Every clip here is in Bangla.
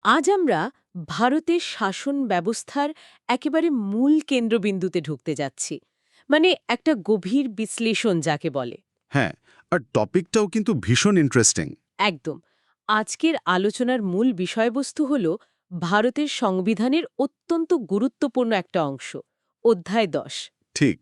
আজ আমরা ভারতের শাসন ব্যবস্থার একেবারে মূল কেন্দ্রবিন্দুতে ঢুকতে যাচ্ছি। মানে একটা গভীর বিশ্লেষণ যাকে বলে। হ্যাঁ, আর টপিকটাও কিন্তু ভীষণ ইন্টারেস্টিং। একদম। আজকের আলোচনার মূল বিষয়বস্তু হল ভারতের সংবিধানের অত্যন্ত গুরুত্বপূর্ণ একটা অংশ, অধ্যায় ১০। ঠিক,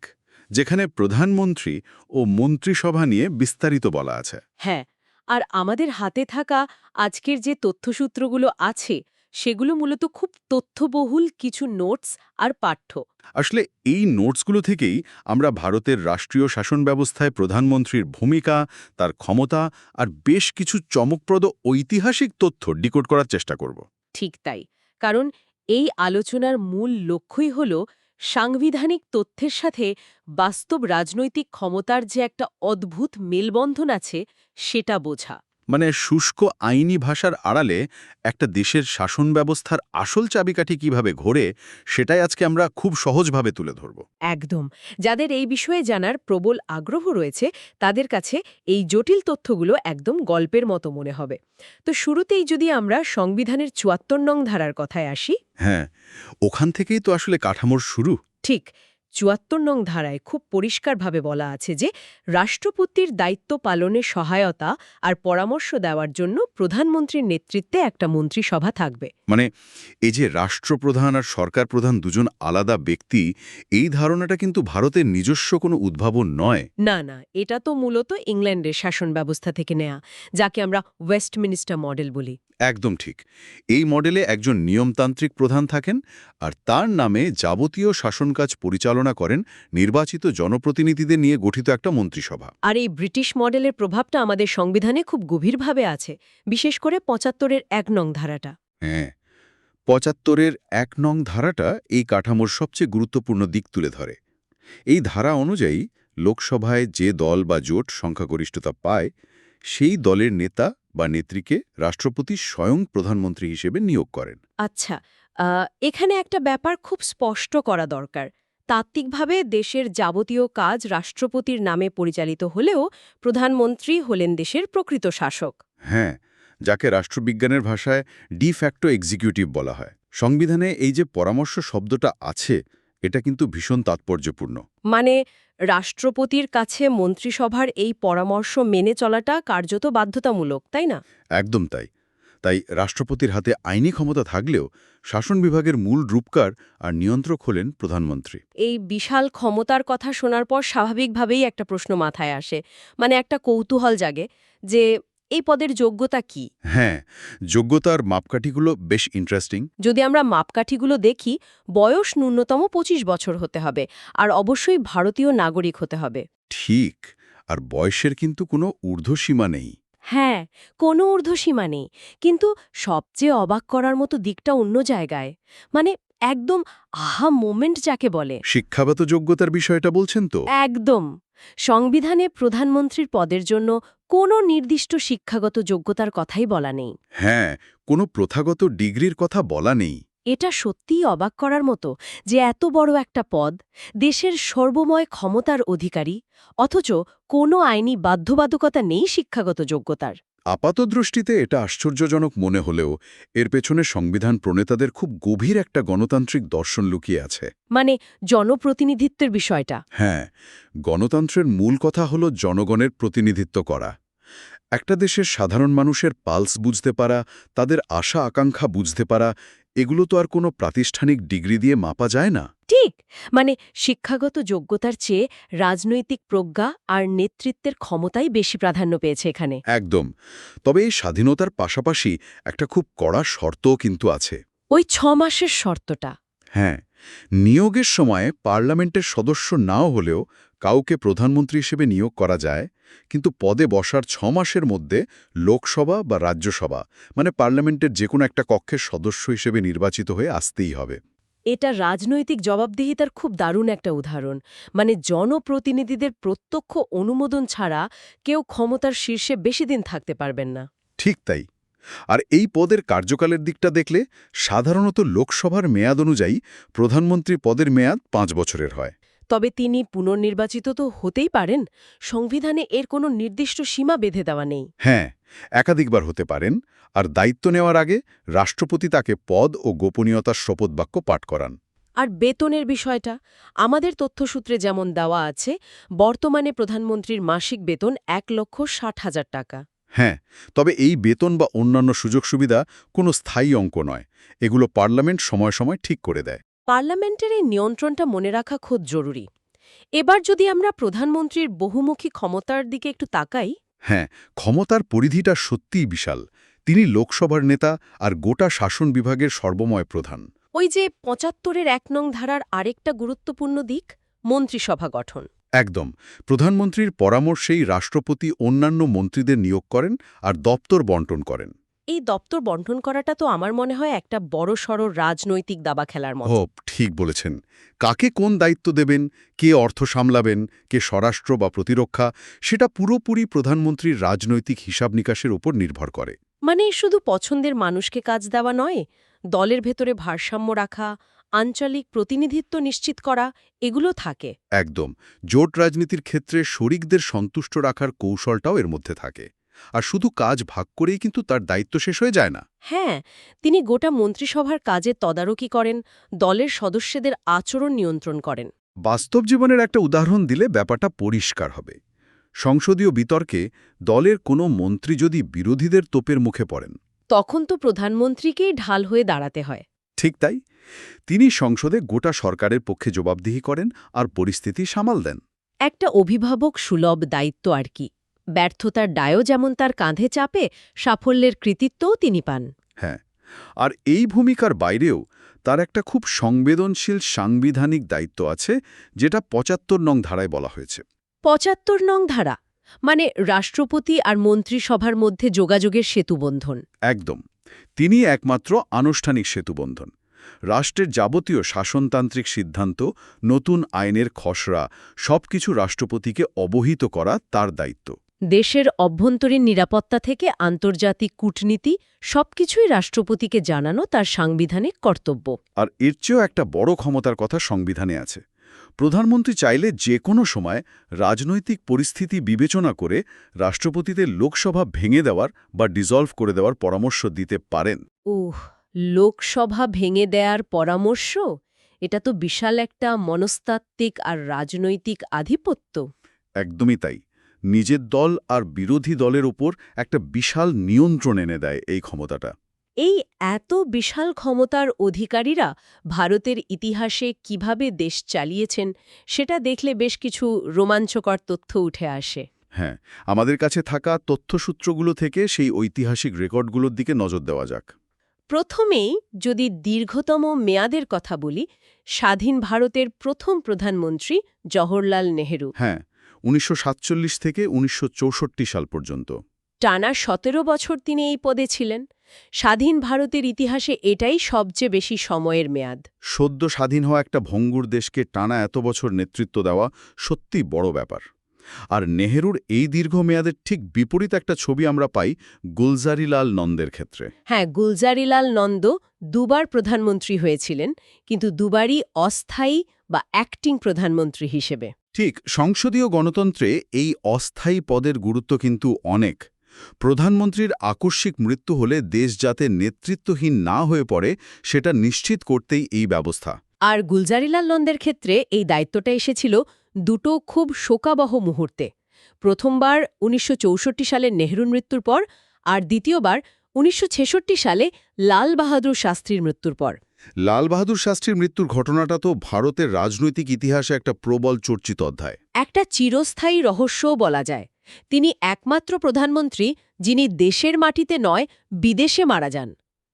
যেখানে প্রধানমন্ত্রী ও মন্ত্রিসভা নিয়ে বিস্তারিত বলা আছে। হ্যাঁ, আর আমাদের হাতে থাকা আজকের যে তথ্যসূত্রগুলো আছে সেগুলো মূলত খুব তথ্যবহুল কিছু নোটস আর পাঠ্য। আসলে এই নোটসগুলো থেকেই আমরা ভারতের রাষ্ট্রীয় শাসন ব্যবস্থায় প্রধানমন্ত্রীর ভূমিকা, তার ক্ষমতা আর বেশ কিছু চমকপ্রদ ঐতিহাসিক তথ্য ডিকোড করার চেষ্টা করব। ঠিক তাই। কারণ এই আলোচনার মূল লক্ষ্যই হল সাংবিধানিক তথ্যের সাথে বাস্তব রাজনৈতিক ক্ষমতার যে একটা অদ্ভুত মেলবন্ধন আছে সেটা বোঝা। মানে শুষ্ক আইনি ভাষার আড়ালে একটা দেশের শাসন ব্যবস্থার আসল চাবিকাঠি কিভাবে ঘোরে, সেটাই আজকে আমরা খুব সহজভাবে তুলে ধরব। একদম। যাদের এই বিষয়ে জানার প্রবল আগ্রহ রয়েছে তাদের কাছে এই জটিল তথ্যগুলো একদম গল্পের মতো মনে হবে। তো শুরুতেই যদি আমরা সংবিধানের ৭৪ নং ধারার কথায় আসি। হ্যাঁ, ওখান থেকেই তো আসলে কাঠামোর শুরু। ঠিক ৭৪ নং ধারায় খুব পরিষ্কারভাবে বলা আছে যে রাষ্ট্রপতির দায়িত্ব পালনে সহায়তা আর পরামর্শ দেওয়ার জন্য প্রধানমন্ত্রীর নেতৃত্বে একটা মন্ত্রিসভা থাকবে। মানে এই যে রাষ্ট্রপ্রধান আর সরকার প্রধান দুজন আলাদা ব্যক্তি, এই ধারণাটা কিন্তু ভারতের নিজস্ব কোনো উদ্ভাবন নয়। না না, এটা তো মূলত ইংল্যান্ডের শাসন ব্যবস্থা থেকে নেয়া, যাকে আমরা ওয়েস্টমিনিস্টার মডেল বলি। একদম ঠিক। এই মডেলে একজন নিয়মতান্ত্রিক প্রধান থাকেন, আর তার নামে যাবতীয় শাসনকাজ পরিচালনা করেন নির্বাচিত জনপ্রতিনিধিদের নিয়ে গঠিত একটা মন্ত্রিসভা। আর এই ব্রিটিশ মডেলের প্রভাবটা আমাদের সংবিধানে খুব গভীরভাবে আছে, বিশেষ করে ৭৫-এর ১ নং ধারাটা। হ্যাঁ, ৭৫-এর ১ নং ধারাটা এই কাঠামোর সবচেয়ে গুরুত্বপূর্ণ দিক তুলে ধরে। এই ধারা অনুযায়ী লোকসভায় যে দল বা জোট সংখ্যাগরিষ্ঠতা পায়, সেই দলের নেতা বা নেত্রীকে রাষ্ট্রপতি স্বয়ং প্রধানমন্ত্রী হিসেবে নিয়োগ করেন। আচ্ছা, এখানে একটা ব্যাপার খুব স্পষ্ট করা দরকার। তাত্ত্বিকভাবে দেশের যাবতীয় কাজ রাষ্ট্রপতির নামে পরিচালিত হলেও প্রধানমন্ত্রী হলেন দেশের প্রকৃত শাসক। হ্যাঁ, যাকে রাষ্ট্রবিজ্ঞানের ভাষায় ডি ফ্যাক্টো এক্সিকিউটিভ বলা হয়। সংবিধানে এই যে পরামর্শ শব্দটা আছে, এটা কিন্তু ভীষণ তাৎপর্যপূর্ণ। মানে রাষ্ট্রপতির কাছে মন্ত্রিসভার এই পরামর্শ মেনে চলাটা কার্যত বাধ্যতামূলক, তাই না? একদম তাই। তাই রাষ্ট্রপতির হাতে আইনি ক্ষমতা থাকলেও শাসন বিভাগের মূল রূপকার আর নিয়ন্ত্রক হলেন প্রধানমন্ত্রী। এই বিশাল ক্ষমতার কথা শোনার পর স্বাভাবিকভাবেই একটা প্রশ্ন মাথায় আসে, মানে একটা কৌতূহল জাগে যে এই পদের যোগ্যতা কি। হ্যাঁ, যোগ্যতার মাপকাঠিগুলো বেশ ইন্টারেস্টিং। যদি আমরা মাপকাঠিগুলো দেখি, বয়স ন্যূনতম ২৫ বছর হতে হবে আর অবশ্যই ভারতীয় নাগরিক হতে হবে। ঠিক, আর বয়সের কিন্তু কোনো ঊর্ধ্বসীমা নেই। হ্যাঁ, কোনো ঊর্ধ্বসীমা নেই। কিন্তু সবচেয়ে অবাক করার মতো দিকটা অন্য জায়গায়। মানে একদম আহা মোমেন্ট যাকে বলে। শিক্ষাগত যোগ্যতার বিষয়টা বলছেন তো? একদম। সংবিধানে প্রধানমন্ত্রীর পদের জন্য কোনো নির্দিষ্ট শিক্ষাগত যোগ্যতার কথাই বলা নেই। হ্যাঁ, কোনো প্রথাগত ডিগ্রির কথা বলা নেই। এটা সত্যিই অবাক করার মতো যে এত বড় একটা পদ, দেশের সর্বময় ক্ষমতার অধিকারী, অথচ কোনো আইনি বাধ্যবাধকতা নেই শিক্ষাগত যোগ্যতার। আপাতদৃষ্টিতে এটা আশ্চর্যজনক মনে হলেও এর পেছনে সংবিধান প্রণেতাদের খুব গভীর একটা গণতান্ত্রিক দর্শন লুকিয়ে আছে। মানে জনপ্রতিনিধিত্বের বিষয়টা। হ্যাঁ, গণতন্ত্রের মূল কথা হলো জনগণের প্রতিনিধিত্ব করা। একটা দেশের সাধারণ মানুষের পালস বুঝতে পারা, তাদের আশা আকাঙ্ক্ষা বুঝতে পারা, এগুলো তো আর কোনো প্রাতিষ্ঠানিক ডিগ্রি দিয়ে মাপা যায় না। ঠিক, মানে শিক্ষাগত যোগ্যতার চেয়ে রাজনৈতিক প্রজ্ঞা আর নেতৃত্বের ক্ষমতাই বেশি প্রাধান্য পেয়েছে এখানে। একদম। তবে এই স্বাধীনতার পাশাপাশি একটা খুব কড়া শর্তও কিন্তু আছে। ওই ৬ মাসের শর্তটা। হ্যাঁ, নিয়োগের সময় পার্লামেন্টের সদস্য নাও হলেও কাউকে প্রধানমন্ত্রী হিসেবে নিয়োগ করা যায়, কিন্তু পদে বসার ৬ মাসের মধ্যে লোকসভা বা রাজ্যসভা, মানে পার্লামেন্টের যে কোনো একটা কক্ষের সদস্য হিসেবে নির্বাচিত হয়ে আসতেই হবে। এটা রাজনৈতিক জবাবদিহিতার খুব দারুণ একটা উদাহরণ। মানে জনপ্রতিনিধিদের প্রত্যক্ষ অনুমোদন ছাড়া কেউ ক্ষমতার শীর্ষে বেশি দিন থাকতে পারবেন না। ঠিক তাই। আর এই পদের কার্যকালের দিকটা দেখলে সাধারণত লোকসভার মেয়াদ অনুযায়ী প্রধানমন্ত্রী পদের মেয়াদ ৫ বছরের হয়। তবে তিনি পুনর্নির্বাচিত তো হতেই পারেন। সংবিধানে এর কোনো নির্দিষ্ট সীমা বেঁধে দেওয়া নেই। হ্যাঁ, একাধিকবার হতে পারেন, আর দায়িত্ব নেওয়ার আগে রাষ্ট্রপতি তাকে পদ ও গোপনীয়তার শপথবাক্য পাঠ করান। আর বেতনের বিষয়টা আমাদের তথ্যসূত্রে যেমন দেওয়া আছে, বর্তমানে প্রধানমন্ত্রীর মাসিক বেতন 1,60,000 টাকা। হ্যাঁ, তবে এই বেতন বা অন্যান্য সুযোগ সুবিধা কোনো স্থায়ী অঙ্ক নয়, এগুলো পার্লামেন্ট সময় সময় ঠিক করে দেয়। পার্লামেন্টের এই নিয়ন্ত্রণটা মনে রাখা খুব জরুরি। এবার যদি আমরা প্রধানমন্ত্রীর বহুমুখী ক্ষমতার দিকে একটু তাকাই। হ্যাঁ, ক্ষমতার পরিধিটা সত্যিই বিশাল। তিনি লোকসভার নেতা আর গোটা শাসন বিভাগের সর্বময় প্রধান। ওই যে ৭৫-এর ১ নং ধারার আরেকটা গুরুত্বপূর্ণ দিক, মন্ত্রিসভা গঠন। একদম, প্রধানমন্ত্রীর পরামর্শেই রাষ্ট্রপতি অন্যান্য মন্ত্রীদের নিয়োগ করেন আর দপ্তর বণ্টন করেন। এই দপ্তর বণ্টন করাটা তো আমার মনে হয় একটা বড়সড় রাজনৈতিক দাবা খেলার মতো। ঠিক বলেছেন। কাকে কোন দায়িত্ব দেবেন, কে অর্থ সামলাবেন, কে স্বরাষ্ট্র বা প্রতিরক্ষা, সেটা পুরোপুরি প্রধানমন্ত্রীর রাজনৈতিক হিসাব নিকাশের উপর নির্ভর করে। মানে শুধু পছন্দের মানুষকে কাজ দেওয়া নয়, দলের ভেতরে ভারসাম্য রাখা, আঞ্চলিক প্রতিনিধিত্ব নিশ্চিত করা, এগুলো থাকে। একদম, জোট রাজনীতির ক্ষেত্রে শরিকদের সন্তুষ্ট রাখার কৌশলটাও এর মধ্যে থাকে। আর শুধু কাজ ভাগ করেই কিন্তু তার দায়িত্ব শেষ হয়ে যায় না। হ্যাঁ, তিনি গোটা মন্ত্রিসভার কাজে তদারকি করেন, দলের সদস্যদের আচরণ নিয়ন্ত্রণ করেন। বাস্তব জীবনের একটা উদাহরণ দিলে ব্যাপারটা পরিষ্কার হবে। সংসদীয় বিতর্কে দলের কোনো মন্ত্রী যদি বিরোধীদের তোপের মুখে পড়েন, তখন তো প্রধানমন্ত্রীকেই ঢাল হয়ে দাঁড়াতে হয়। ঠিক তাই, তিনি সংসদে গোটা সরকারের পক্ষে জবাবদিহি করেন আর পরিস্থিতি সামাল দেন। একটা অভিভাবক সুলভ দায়িত্ব আর কি। ব্যর্থতার দায়ও যেমন তার কাঁধে চাপে, সাফল্যের কৃতিত্বও তিনি পান। হ্যাঁ, আর এই ভূমিকার বাইরেও তার একটা খুব সংবেদনশীল সাংবিধানিক দায়িত্ব আছে, যেটা ৭৫ নং ধারায় বলা হয়েছে। ৭৫ নং ধারা মানে রাষ্ট্রপতি আর মন্ত্রিসভার মধ্যে যোগাযোগের সেতুবন্ধন। একদম, তিনি একমাত্র আনুষ্ঠানিক সেতুবন্ধন। রাষ্ট্রের যাবতীয় শাসনতান্ত্রিক সিদ্ধান্ত, নতুন আইনের খসড়া, সবকিছু রাষ্ট্রপতিকে অবহিত করা তার দায়িত্ব। দেশের অভ্যন্তরীণ নিরাপত্তা থেকে আন্তর্জাতিক কূটনীতি সবকিছুই রাষ্ট্রপতিকে জানানো তার সাংবিধানিক কর্তব্য। আর এর চেয়েও একটা বড় ক্ষমতার কথা সংবিধানে আছে। প্রধানমন্ত্রী চাইলে যে কোনো সময় রাজনৈতিক পরিস্থিতি বিবেচনা করে রাষ্ট্রপতিদের লোকসভা ভেঙে দেওয়ার বা ডিসলভ করে দেওয়ার পরামর্শ দিতে পারেন। লোকসভা ভেঙে দেয়ার পরামর্শ, এটা তো বিশাল একটা মনস্তাত্ত্বিক আর রাজনৈতিক আধিপত্য। একদমই তাই, নিজের দল আর বিরোধী দলের ওপর একটা বিশাল নিয়ন্ত্রণ এনে দেয় এই ক্ষমতাটা। এই এত বিশাল ক্ষমতার অধিকারীরা ভারতের ইতিহাসে কিভাবে দেশ চালিয়েছেন, সেটা দেখলে বেশ কিছু রোমাঞ্চকর তথ্য উঠে আসে। হ্যাঁ, আমাদের কাছে থাকা তথ্যসূত্রগুলো থেকে সেই ঐতিহাসিক রেকর্ডগুলোর দিকে নজর দেওয়া যাক। প্রথমেই যদি দীর্ঘতম মেয়াদের কথা বলি, স্বাধীন ভারতের প্রথম প্রধানমন্ত্রী জওহরলাল নেহেরু। হ্যাঁ, ১৯৪৭ থেকে ১৯৬৪ সাল পর্যন্ত টানা ১৭ বছর তিনি এই পদে ছিলেন। স্বাধীন ভারতের ইতিহাসে এটাই সবচেয়ে বেশি সময়ের মেয়াদ। সদ্য স্বাধীন হওয়া একটা ভঙ্গুর দেশকে টানা এত বছর নেতৃত্ব দেওয়া সত্যি বড় ব্যাপার। আর নেহেরুর এই দীর্ঘমেয়াদের ঠিক বিপরীত একটা ছবি আমরা পাই গুলজারিলাল নন্দের ক্ষেত্রে। হ্যাঁ, গুলজারিলাল নন্দ দুবার প্রধানমন্ত্রী হয়েছিলেন, কিন্তু দুবারই অস্থায়ী বা অ্যাক্টিং প্রধানমন্ত্রী হিসেবে। ঠিক, সংসদীয় গণতন্ত্রে এই অস্থায়ী পদের গুরুত্ব কিন্তু অনেক। প্রধানমন্ত্রীর আকস্মিক মৃত্যু হলে দেশ যাতে নেতৃত্বহীন না হয়ে পড়ে, সেটা নিশ্চিত করতেই এই ব্যবস্থা। আর গুলজারিলাল নন্দের ক্ষেত্রে এই দায়িত্বটা এসেছিল দুটো খুব শোকাবহ মুহূর্তে। প্রথমবার ১৯৬৪ সালে নেহরুর মৃত্যুর পর, আর দ্বিতীয়বার ১৯৬৬ সালে লাল বাহাদুর শাস্ত্রীর মৃত্যুর পর। লাল বাহাদুর শাস্ত্রীর মৃত্যুর ঘটনাটা তো ভারতের রাজনৈতিক ইতিহাসে একটা প্রবল চর্চিত অধ্যায়। একটা চিরস্থায়ী রহস্যও বলা যায়। তিনি একমাত্র প্রধানমন্ত্রী যিনি দেশের মাটিতে নয়, বিদেশে মারা যান।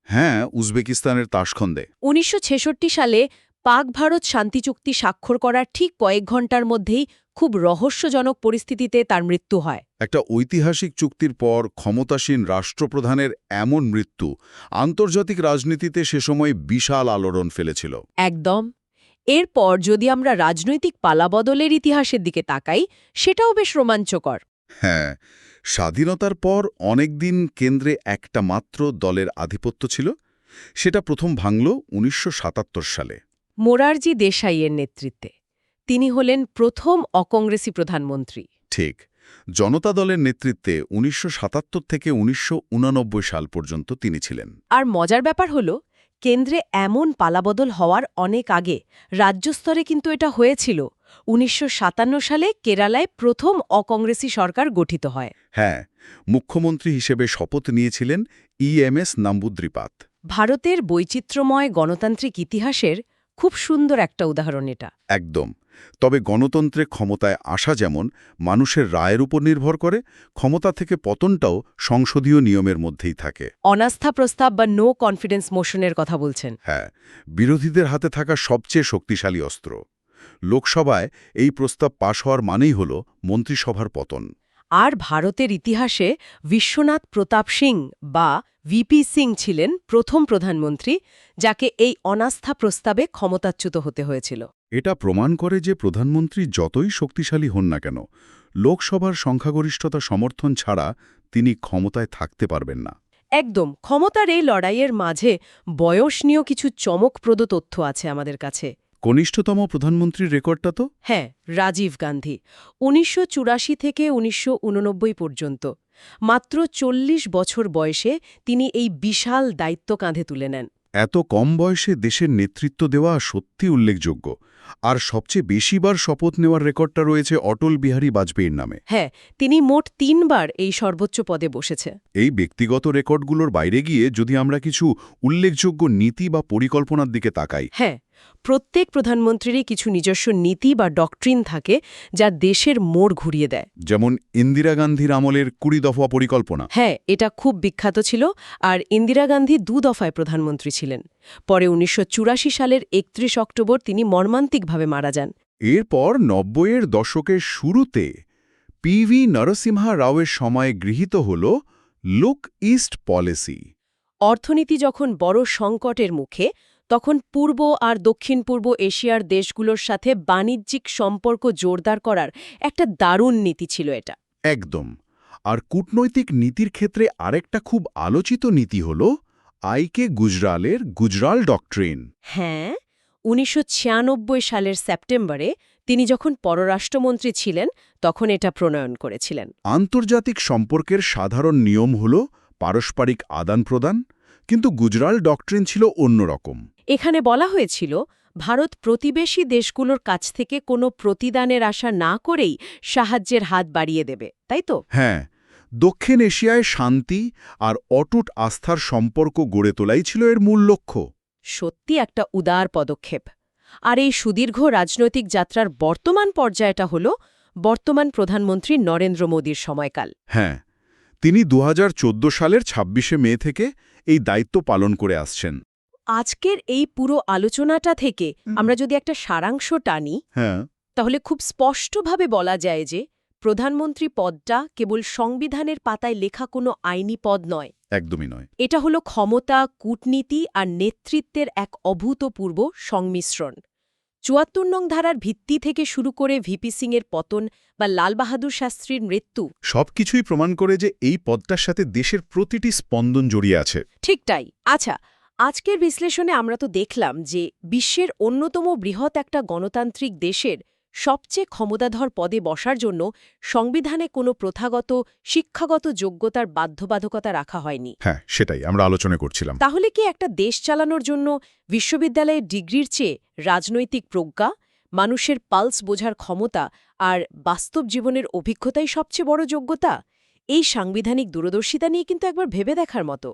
হ্যাঁ, উজবেকিস্তানের তাশখন্দে। ১৯৬৬ সালে পাক-ভারত শান্তি চুক্তি স্বাক্ষর করার ঠিক কয়েক ঘণ্টার মধ্যেই খুব রহস্যজনক পরিস্থিতিতে তার মৃত্যু হয়। একটা ঐতিহাসিক চুক্তির পর ক্ষমতাসীন রাষ্ট্রপ্রধানের এমন মৃত্যু আন্তর্জাতিক রাজনীতিতে সে সময় বিশাল আলোড়ন ফেলেছিল। একদম। এরপর যদি আমরা রাজনৈতিক পালাবদলের ইতিহাসের দিকে তাকাই, সেটাও বেশ রোমাঞ্চকর। হ্যাঁ, স্বাধীনতার পর অনেকদিন কেন্দ্রে একটা মাত্র দলের আধিপত্য ছিল। সেটা প্রথম ভাঙল ১৯৭৭ সালে মোরারজি দেশাইয়ের নেতৃত্বে। তিনি হলেন প্রথম অকংগ্রেসি প্রধানমন্ত্রী। ঠিক। জনতা দলের নেতৃত্বে ১৯৭৭ থেকে ১৯৮৯ সাল পর্যন্ত তিনি ছিলেন। আর মজার ব্যাপার হল, কেন্দ্রে এমন পালাবদল হওয়ার অনেক আগে রাজ্য স্তরে কিন্তু এটা হয়েছিল। ১৯৫৭ সালে কেরালায় প্রথম অকংগ্রেসি সরকার গঠিত হয়। হ্যাঁ, মুখ্যমন্ত্রী হিসেবে শপথ নিয়েছিলেন EMS নাম্বুদ্রিপাত। ভারতের বৈচিত্র্যময় গণতান্ত্রিক ইতিহাসের খুব সুন্দর একটা উদাহরণ এটা। একদম। তবে গণতন্ত্রে ক্ষমতায় আসা যেমন মানুষের রায়ের উপর নির্ভর করে, ক্ষমতা থেকে পতনটাও সংসদীয় নিয়মের মধ্যেই থাকে। অনাস্থা প্রস্তাব বা নো কনফিডেন্স মোশনের কথা বলছেন। হ্যাঁ, বিরোধীদের হাতে থাকা সবচেয়ে শক্তিশালী অস্ত্র। লোকসভায় এই প্রস্তাব পাশ হওয়ার মানেই হল মন্ত্রিসভার পতন। আর ভারতের ইতিহাসে বিশ্বনাথ প্রতাপ সিং বা ভিপি সিং ছিলেন প্রথম প্রধানমন্ত্রী যাকে এই অনাস্থা প্রস্তাবে ক্ষমতাচ্যুত হতে হয়েছিল। এটা প্রমাণ করে যে প্রধানমন্ত্রী যতই শক্তিশালী হন না কেন, লোকসভার সংখ্যাগরিষ্ঠতা সমর্থন ছাড়া তিনি ক্ষমতায় থাকতে পারবেন না। একদম। ক্ষমতার এই লড়াইয়ের মাঝে বয়স নিয়েও কিছু চমকপ্রদ তথ্য আছে আমাদের কাছে। কনিষ্ঠতম প্রধানমন্ত্রীর রেকর্ডটা তো হ্যাঁ, রাজীব গান্ধী ১৯৮৪ থেকে ১৯৮৯ পর্যন্ত মাত্র ৪০ বছর বয়সে তিনি এই বিশাল দায়িত্ব কাঁধে তুলে নেন। এত কম বয়সে দেশের নেতৃত্ব দেওয়া সত্যি উল্লেখযোগ্য। আর সবচেয়ে বেশিবার শপথ নেওয়ার রেকর্ডটা রয়েছে অটল বিহারী বাজপেয়ীর নামে। হ্যাঁ, তিনি মোট ৩ বার এই সর্বোচ্চ পদে বসেছে। এই ব্যক্তিগত রেকর্ডগুলোর বাইরে গিয়ে যদি আমরা কিছু উল্লেখযোগ্য নীতি বা পরিকল্পনার দিকে তাকাই। হ্যাঁ, প্রত্যেক প্রধানমন্ত্রীরই কিছু নিজস্ব নীতি বা ডক্ট্রিন থাকে যা দেশের মোড় ঘুরিয়ে দেয়। যেমন ইন্দিরা গান্ধীর আমলের ২০ দফা পরিকল্পনা। হ্যাঁ, এটা খুব বিখ্যাত ছিল। আর ইন্দিরা গান্ধী ২ দফায় প্রধানমন্ত্রী ছিলেন। পরে ১৯৮৪ সালের ৩১ অক্টোবর তিনি মর্মান্তিকভাবে মারা যান। এরপর ৯০-এর দশকের শুরুতে PV নরসিমহা রাওয়ের সময়ে গৃহীত হল লুক ইস্ট পলিসি। অর্থনীতি যখন বড় সংকটের মুখে, তখন পূর্ব আর দক্ষিণ পূর্ব এশিয়ার দেশগুলোর সাথে বাণিজ্যিক সম্পর্ক জোরদার করার একটা দারুণ নীতি ছিল এটা। একদম। আর কূটনৈতিক নীতির ক্ষেত্রে আরেকটা খুব আলোচিত নীতি হল আইকে গুজরালের গুজরাল ডক্ট্রিন। হ্যাঁ, ১৯৯৬ সালের সেপ্টেম্বরে তিনি যখন পররাষ্ট্রমন্ত্রী ছিলেন তখন এটা প্রণয়ন করেছিলেন। আন্তর্জাতিক সম্পর্কের সাধারণ নিয়ম হল পারস্পরিক আদান-প্রদান, কিন্তু গুজরাল ডক্ট্রিন ছিল অন্যরকম। এখানে বলা হয়েছিল, ভারত প্রতিবেশী দেশগুলোর কাছ থেকে কোনো প্রতিদানের আশা না করেই সাহায্যের হাত বাড়িয়ে দেবে, তাই তো? হ্যাঁ, দক্ষিণ এশিয়ায় শান্তি আর অটুট আস্থার সম্পর্ক গড়ে তোলাই ছিল এর মূল লক্ষ্য। সত্যি একটা উদার পদক্ষেপ। আর এই সুদীর্ঘ রাজনৈতিক যাত্রার বর্তমান পর্যায়টা হল বর্তমান প্রধানমন্ত্রী নরেন্দ্র মোদীর সময়কাল। হ্যাঁ, তিনি ২০১৪ সালের ২৬শে মে থেকে এই দায়িত্ব পালন করে আসছেন। আজকের এই পুরো আলোচনাটা থেকে আমরা যদি একটা সারাংশ টানি, হ্যাঁ, তাহলে খুব স্পষ্টভাবে বলা যায় যে প্রধানমন্ত্রী পদটা কেবল সংবিধানের পাতায় লেখা কোনো আইনি পদ নয়। একদমই নয়। এটা হলো ক্ষমতা, কূটনীতি আর নেতৃত্বের এক অভূতপূর্ব সংমিশ্রণ। ৭৪ নং ধারার ভিত্তি থেকে শুরু করে ভিপি সিংয়ের পতন বা লাল বাহাদুর শাস্ত্রীর মৃত্যু, সবকিছুই প্রমাণ করে যে এই পদটার সাথে দেশের প্রতিটি স্পন্দন জড়িয়ে আছে। ঠিক তাই। আচ্ছা, আজকের বিশ্লেষণে আমরা তো দেখলাম যে বিশ্বের অন্যতম বৃহৎ একটা গণতান্ত্রিক দেশের সবচেয়ে ক্ষমতাধর পদে বসার জন্য সংবিধানে কোনো প্রথাগত শিক্ষাগত যোগ্যতার বাধ্যবাধকতা রাখা হয়নি। হ্যাঁ, সেটাই আমরা আলোচনা করছিলাম। তাহলে কি একটা দেশ চালানোর জন্য বিশ্ববিদ্যালয়ের ডিগ্রির চেয়ে রাজনৈতিক প্রজ্ঞা, মানুষের পালস বোঝার ক্ষমতা আর বাস্তব জীবনের অভিজ্ঞতাই সবচেয়ে বড় যোগ্যতা? এই সাংবিধানিক দূরদর্শিতা নিয়ে কিন্তু একবার ভেবে দেখার মতো।